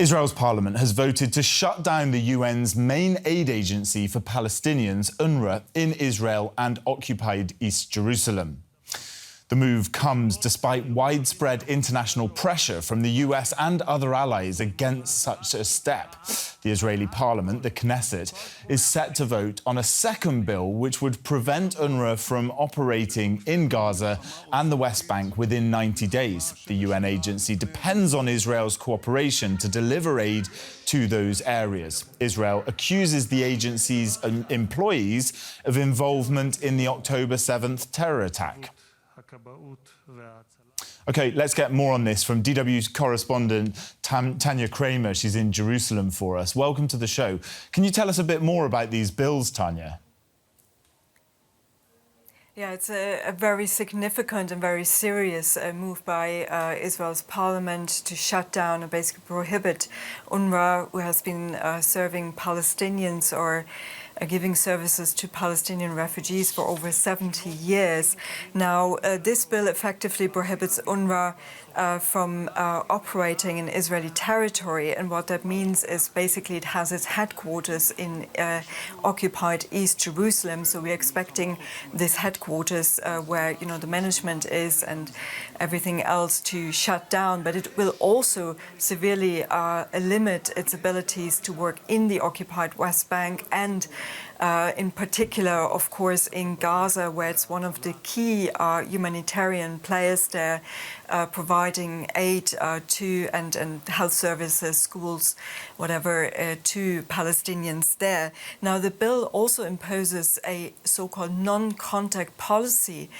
Israel's parliament has voted to shut down the UN's main aid agency for Palestinians, UNRWA, in Israel and occupied East Jerusalem. The move comes despite widespread international pressure from the US and other allies against such a step. The Israeli parliament, the Knesset, is set to vote on a second bill which would prevent UNRWA from operating in Gaza and the West Bank within 90 days. The UN agency depends on Israel's cooperation to deliver aid to those areas. Israel accuses the agency's employees of involvement in the October 7th terror attack. OK, let's get more on this from DW's correspondent Tania Krämer. She's in Jerusalem for us. Welcome to the show. Can you tell us a bit more about these bills, Tania? Yeah, it's a very significant and very serious move by Israel's parliament to shut down and basically prohibit UNRWA, who has been serving Palestinians or giving services to Palestinian refugees for over 70 years. Now, this bill effectively prohibits UNRWA from operating in Israeli territory, and what that means is basically it has its headquarters in occupied East Jerusalem. So we're expecting this headquarters where the management is and everything else to shut down, but it will also severely limit its abilities to work in the occupied West Bank and in particular, of course, in Gaza, where it's one of the key humanitarian players there, providing aid to and health services, schools, whatever, to Palestinians there. Now, the bill also imposes a so-called non-contact policy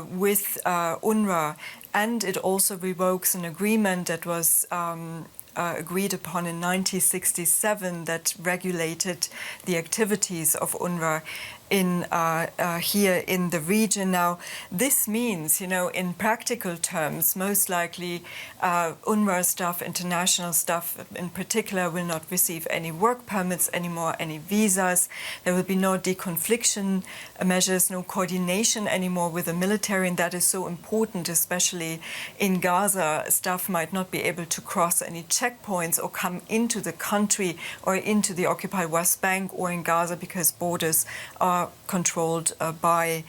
with UNRWA, and it also revokes an agreement that was agreed upon in 1967 that regulated the activities of UNRWA in here in the region. Now, this means, in practical terms, most likely UNRWA staff, international staff in particular, will not receive any work permits anymore, any visas. There will be no deconfliction measures, no coordination anymore with the military, and that is so important, especially in Gaza. Staff might not be able to cross any checkpoints or come into the country or into the occupied West Bank or in Gaza because borders are controlled by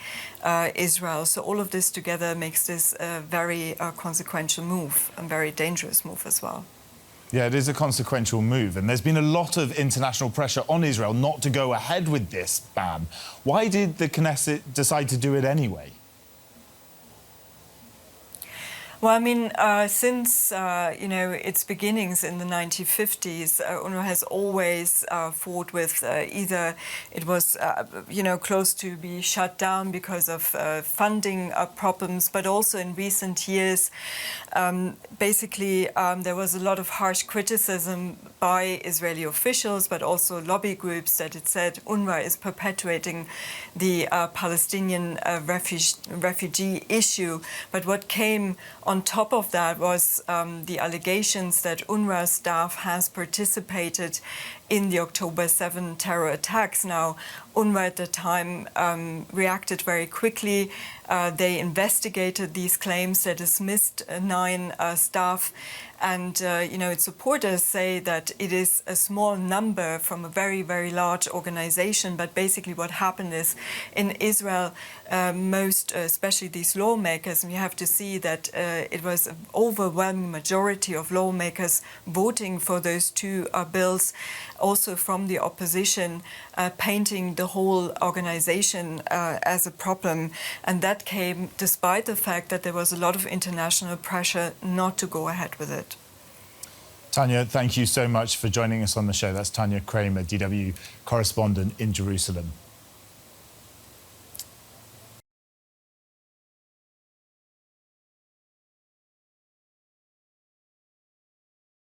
Israel. So all of this together makes this a very consequential move and very dangerous move as well. Yeah, it is a consequential move, and there's been a lot of international pressure on Israel not to go ahead with this ban. Why did the Knesset decide to do it anyway? Well, I mean, since its beginnings in the 1950s, UNRWA has always fought with either it was close to be shut down because of funding problems, but also in recent years, basically there was a lot of harsh criticism by Israeli officials, but also lobby groups, that it said UNRWA is perpetuating the Palestinian refugee issue. But what came on top of that was the allegations that UNRWA staff has participated in the October 7 terror attacks. Now, UNRWA at the time reacted very quickly. They investigated these claims. They dismissed 9 staff. And, its supporters say that it is a small number from a very, very large organization. But basically what happened is in Israel, especially these lawmakers, and you have to see that it was an overwhelming majority of lawmakers voting for those 2 bills, also from the opposition, painting the whole organization as a problem. And that came despite the fact that there was a lot of international pressure not to go ahead with it. Tania, thank you so much for joining us on the show. That's Tania Krämer, DW correspondent in Jerusalem.